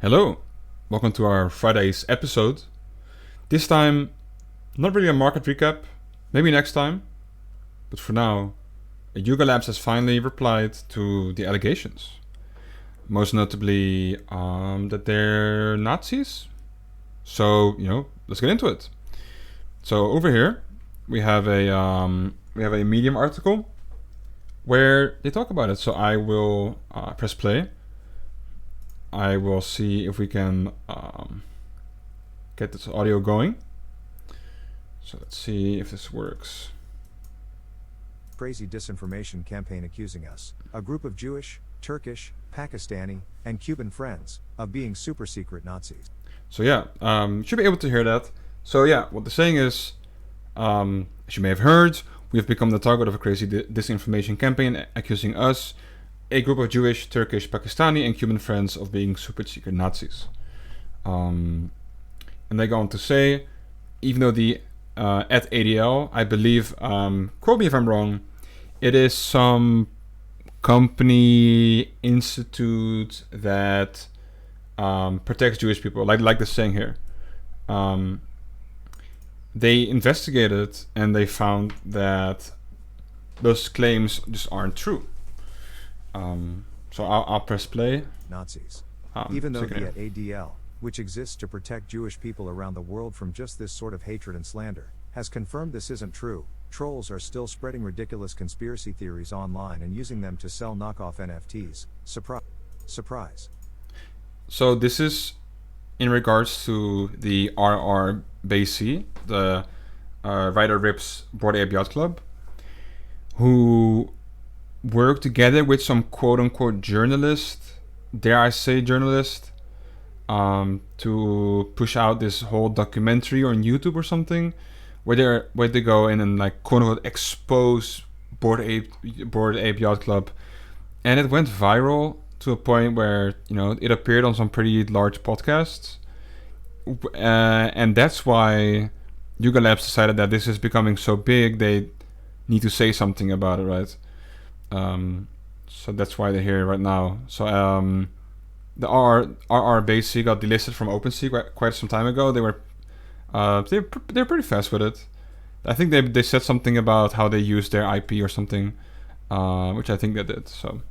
Hello, welcome to our Friday's episode. This time, not really a market recap, maybe next time, but for now, Yuga Labs has finally replied to the allegations. Most notably, that they're Nazis. So, let's get into it. So over here, we have a Medium article where they talk about it. So I will press play. I will see if we can get this audio going. So let's see if this works. Crazy disinformation campaign accusing us, a group of Jewish, Turkish, Pakistani, and Cuban friends, of being super secret Nazis. So yeah, you should be able to hear that. So yeah, what they're saying is, as you may have heard, we have become the target of a crazy disinformation campaign accusing us, a group of Jewish, Turkish, Pakistani, and Cuban friends of being super secret Nazis. And they go on to say, even though the at ADL, I believe, quote me if I'm wrong, it is some company institute that protects Jewish people, like the saying here. They investigated and they found that those claims just aren't true. So I'll press play. Nazis. Even though the ADL, which exists to protect Jewish people around the world from just this sort of hatred and slander, has confirmed this isn't true, trolls are still spreading ridiculous conspiracy theories online and using them to sell knockoff NFTs. Surprise. So this is in regards to the BAYC, the Ryder Ripps Bored Ape Yacht Club, who work together with some quote-unquote journalist, dare I say journalist, to push out this whole documentary on YouTube or something, where they go in and like quote-unquote expose Bored Ape Yacht Club, and it went viral to a point where it appeared on some pretty large podcasts, and that's why Yuga Labs decided that this is becoming so big they need to say something about it, right? So that's why they're here right now. So the BAYC got delisted from OpenSea quite some time ago. They're pretty fast with it. I think they said something about how they used their IP or something, which I think they did. So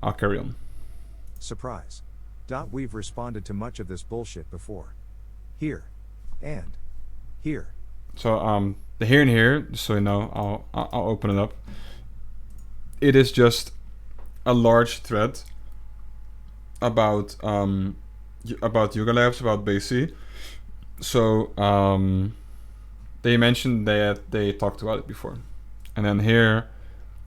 I'll carry on. Surprise. We've responded to much of this bullshit before. Here. And. Here. So the here and here, just so you know, I'll open it up. It is just a large thread about Yuga Labs, about BAYC. So they mentioned that they talked about it before, and then here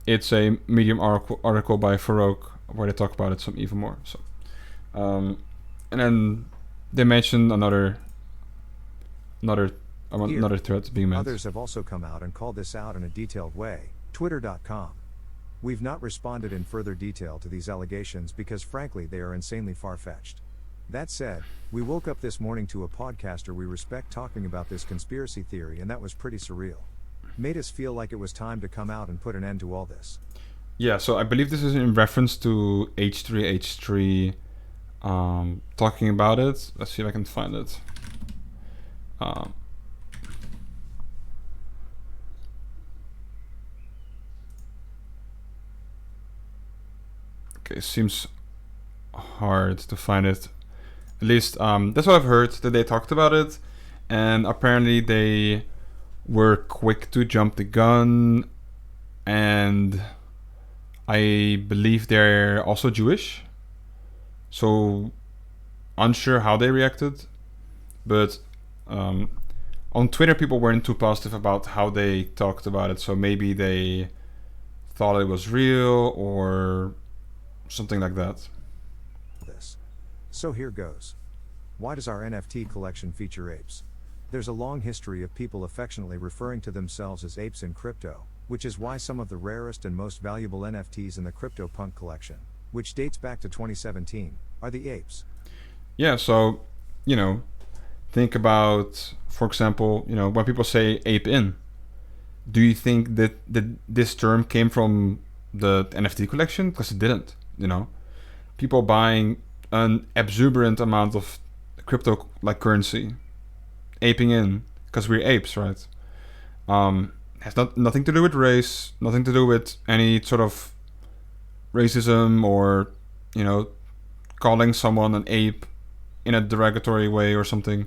it's a Medium article by Farouk where they talk about it some even more. So and then they mentioned another thread being mentioned. Others have also come out and called this out in a detailed way. Twitter.com. We've not responded in further detail to these allegations because frankly they are insanely far-fetched. That said, we woke up this morning to a podcaster we respect talking about this conspiracy theory, and that was pretty surreal. Made us feel like it was time to come out and put an end to all this. Yeah, so I believe this is in reference to H3H3 talking about it. Let's see if I can find it. Okay, seems hard to find it. At least that's what I've heard, that they talked about it, and apparently they were quick to jump the gun, and I believe they're also Jewish, so unsure how they reacted, but on Twitter people weren't too positive about how they talked about it, so maybe they thought it was real or something like that. So here goes. Why does our NFT collection feature apes? There's a long history of people affectionately referring to themselves as apes in crypto, which is why some of the rarest and most valuable NFTs in the CryptoPunk collection, which dates back to 2017, are the apes. Yeah, so, think about, for example, when people say ape in, do you think that this term came from the NFT collection? Because it didn't, people buying an exuberant amount of crypto like currency aping in because we're apes, right? Has nothing to do with race, nothing to do with any sort of racism or, you know, calling someone an ape in a derogatory way or something.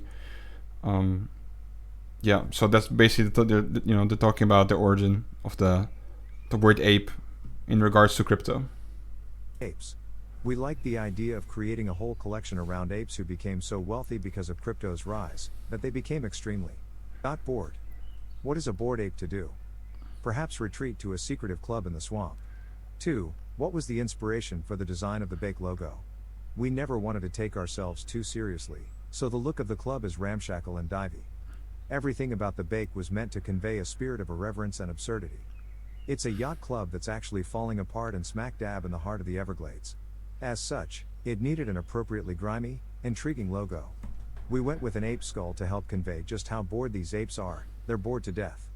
Yeah, so that's basically they're talking about the origin of the word ape in regards to crypto. Apes. We like the idea of creating a whole collection around apes who became so wealthy because of crypto's rise that they became extremely bored. What is a bored ape to do? Perhaps retreat to a secretive club in the swamp. 2. What was the inspiration for the design of the BAYC logo? We never wanted to take ourselves too seriously, so the look of the club is ramshackle and divey. Everything about the BAYC was meant to convey a spirit of irreverence and absurdity. It's a yacht club that's actually falling apart and smack dab in the heart of the Everglades. As such, it needed an appropriately grimy, intriguing logo. We went with an ape skull to help convey just how bored these apes are. They're bored to death.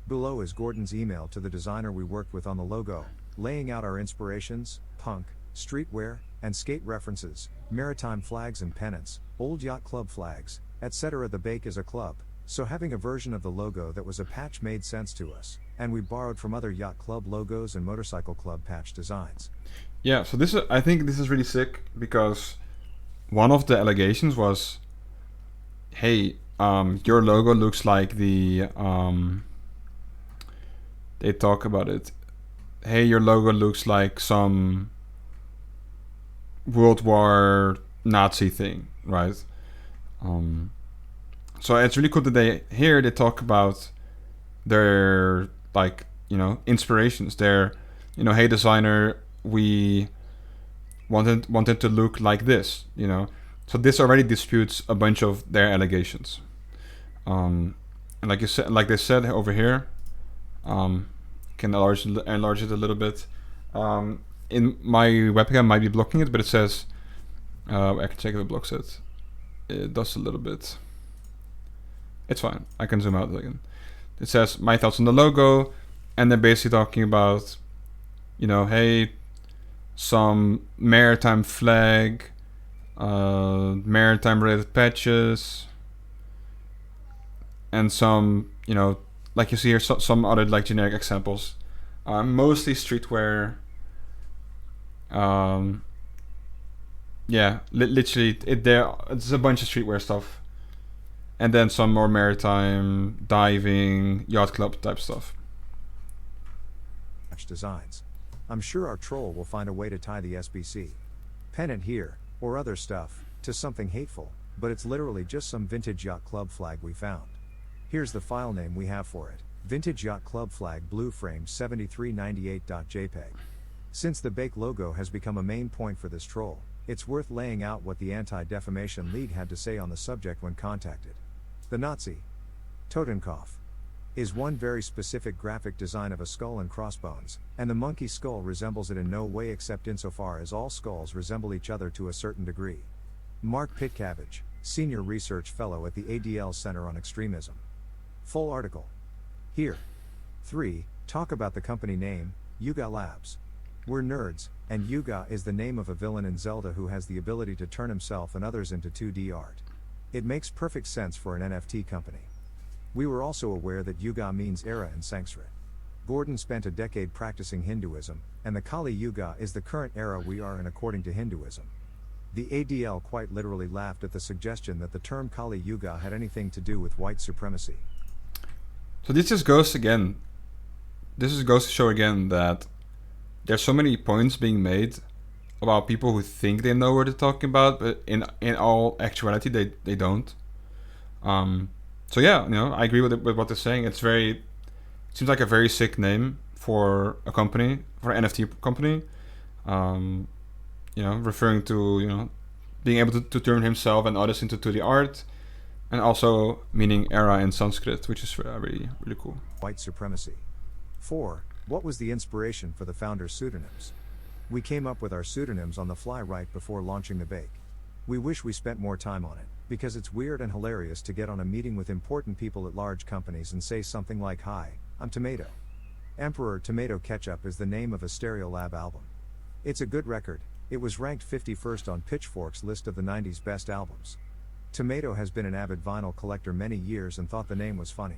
Below is Gordon's email to the designer we worked with on the logo, laying out our inspirations: punk, streetwear, and skate references, maritime flags and pennants, old yacht club flags, etc. The BAYC is a club, so having a version of the logo that was a patch made sense to us, and we borrowed from other yacht club logos and motorcycle club patch designs. Yeah, so I think this is really sick because one of the allegations was, hey, your logo looks like the they talk about it. Hey, your logo looks like some World War Nazi thing, right? So it's really cool that they talk about their, like, you know, inspirations. Their, you know, hey designer, we wanted to look like this, you know. So this already disputes a bunch of their allegations. And like you said, like they said over here, can enlarge it a little bit. In my webcam might be blocking it, but it says I can check if it blocks it. It does a little bit. It's fine. I can zoom out again. It says my thoughts on the logo, and they're basically talking about, you know, hey, some maritime flag, maritime related patches, and some, you know, like you see here, some other like generic examples. Mostly streetwear. Yeah, literally, it's a bunch of streetwear stuff, and then some more maritime, diving, yacht club type stuff. Designs. I'm sure our troll will find a way to tie the SBC pennant here, or other stuff, to something hateful, but it's literally just some vintage yacht club flag we found. Here's the file name we have for it: Vintage Yacht Club Flag Blue Frame 7398.jpg. Since the BAYC logo has become a main point for this troll, it's worth laying out what the Anti-Defamation League had to say on the subject when contacted. The Nazi Totenkopf is one very specific graphic design of a skull and crossbones, and the monkey skull resembles it in no way except insofar as all skulls resemble each other to a certain degree. Mark Pitcabbage, Senior Research Fellow at the ADL Center on Extremism. Full article here. 3. Talk about the company name, Yuga Labs. We're nerds, and Yuga is the name of a villain in Zelda who has the ability to turn himself and others into 2D art. It makes perfect sense for an NFT company. We were also aware that Yuga means era in Sanskrit. Gordon spent a decade practicing Hinduism, and the Kali Yuga is the current era we are in according to Hinduism. The ADL quite literally laughed at the suggestion that the term Kali Yuga had anything to do with white supremacy. So this just goes to show again that there's so many points being made about people who think they know what they're talking about, but in all actuality they don't. So yeah, you know, I agree with what they're saying. It seems like a very sick name for a company, for an NFT company. You know, referring to, you know, being able to turn himself and others into 2D art, and also meaning era in Sanskrit, which is really, really cool. White supremacy. 4. What was the inspiration for the founders' pseudonyms? We came up with our pseudonyms on the fly right before launching the BAYC. We wish we spent more time on it, because it's weird and hilarious to get on a meeting with important people at large companies and say something like, "Hi, I'm Tomato." Emperor Tomato Ketchup is the name of a Stereolab album. It's a good record, It was ranked 51st on Pitchfork's list of the 90s best albums. Tomato has been an avid vinyl collector many years and thought the name was funny.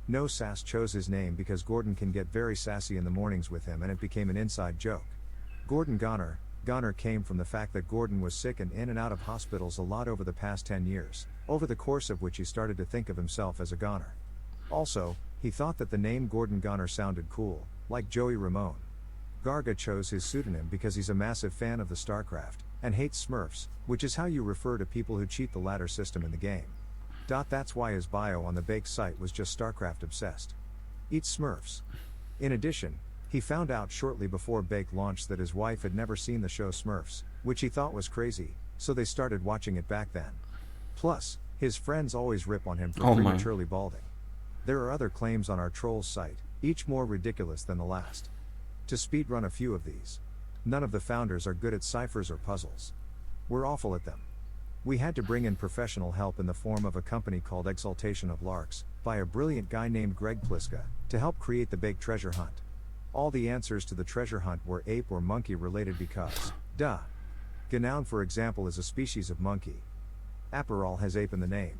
No Sass chose his name because Gordon can get very sassy in the mornings with him and it became an inside joke. Gordon Goner. Goner came from the fact that Gordon was sick and in and out of hospitals a lot over the past 10 years, over the course of which he started to think of himself as a goner. Also, he thought that the name Gordon Goner sounded cool, like Joey Ramone. Garga chose his pseudonym because he's a massive fan of the StarCraft, and hates Smurfs, which is how you refer to people who cheat the ladder system in the game. That's why his bio on the BAYC site was just StarCraft obsessed. Eats Smurfs. In addition, he found out shortly before BAYC launched that his wife had never seen the show Smurfs, which he thought was crazy, so they started watching it back then. Plus, his friends always rip on him for prematurely balding. There are other claims on our trolls site, each more ridiculous than the last. To speedrun a few of these. None of the founders are good at ciphers or puzzles. We're awful at them. We had to bring in professional help in the form of a company called Exaltation of Larks, by a brilliant guy named Greg Pliska, to help create the BAYC treasure hunt. All the answers to the treasure hunt were ape or monkey related because, duh. Gnown, for example, is a species of monkey. Aperol has ape in the name.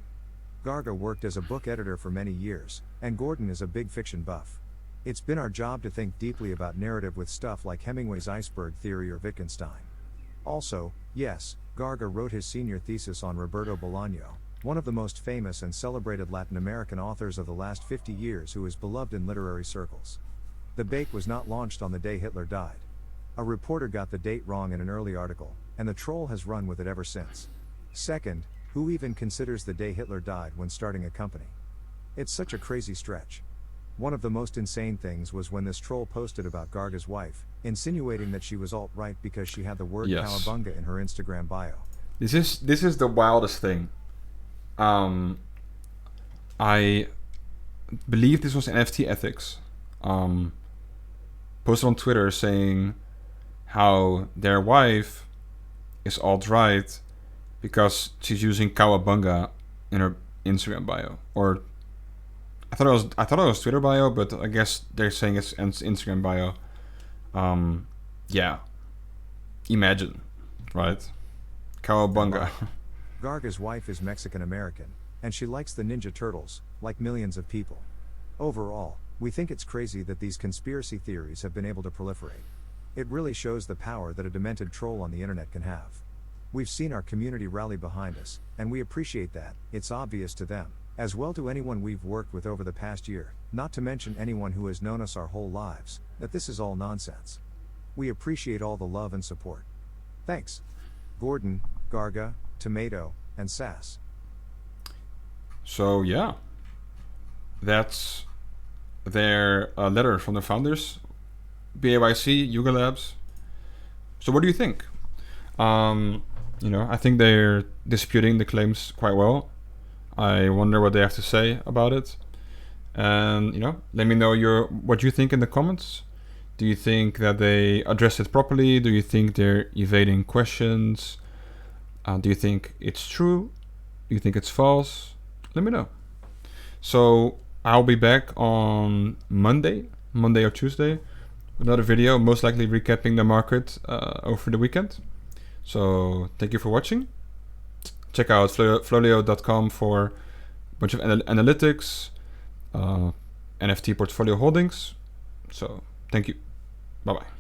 Garga worked as a book editor for many years, and Gordon is a big fiction buff. It's been our job to think deeply about narrative with stuff like Hemingway's iceberg theory or Wittgenstein. Also, yes, Garga wrote his senior thesis on Roberto Bolaño, one of the most famous and celebrated Latin American authors of the last 50 years who is beloved in literary circles. The BAYC was not launched on the day Hitler died. A reporter got the date wrong in an early article, and the troll has run with it ever since. Second, who even considers the day Hitler died when starting a company? It's such a crazy stretch. One of the most insane things was when this troll posted about Garga's wife, insinuating that she was alt-right because she had the word cowabunga in her Instagram bio. This is the wildest thing. I believe this was NFT Ethics. Posted on Twitter saying how their wife is alt-right because she's using cowabunga in her Instagram bio. Or I thought it was Twitter bio, but I guess they're saying it's Instagram bio. Yeah. Imagine, right? Cowabunga. Garga's wife is Mexican American, and she likes the Ninja Turtles, like millions of people. Overall, we think it's crazy that these conspiracy theories have been able to proliferate. It really shows the power that a demented troll on the internet can have. We've seen our community rally behind us, and we appreciate that. It's obvious to them, as well to anyone we've worked with over the past year, not to mention anyone who has known us our whole lives, that this is all nonsense. We appreciate all the love and support. Thanks. Gordon, Garga, Tomato, and Sass. So yeah, that's their letter from the founders, BAYC, Yuga Labs. So what do you think? I think they're disputing the claims quite well. I wonder what they have to say about it. And, let me know what you think in the comments. Do you think that they addressed it properly? Do you think they're evading questions? Do you think it's true? Do you think it's false? Let me know. So I'll be back on Monday or Tuesday, with another video, most likely recapping the market over the weekend. So thank you for watching. Check out FLOLiO.com for a bunch of analytics, NFT portfolio holdings. So thank you. Bye-bye.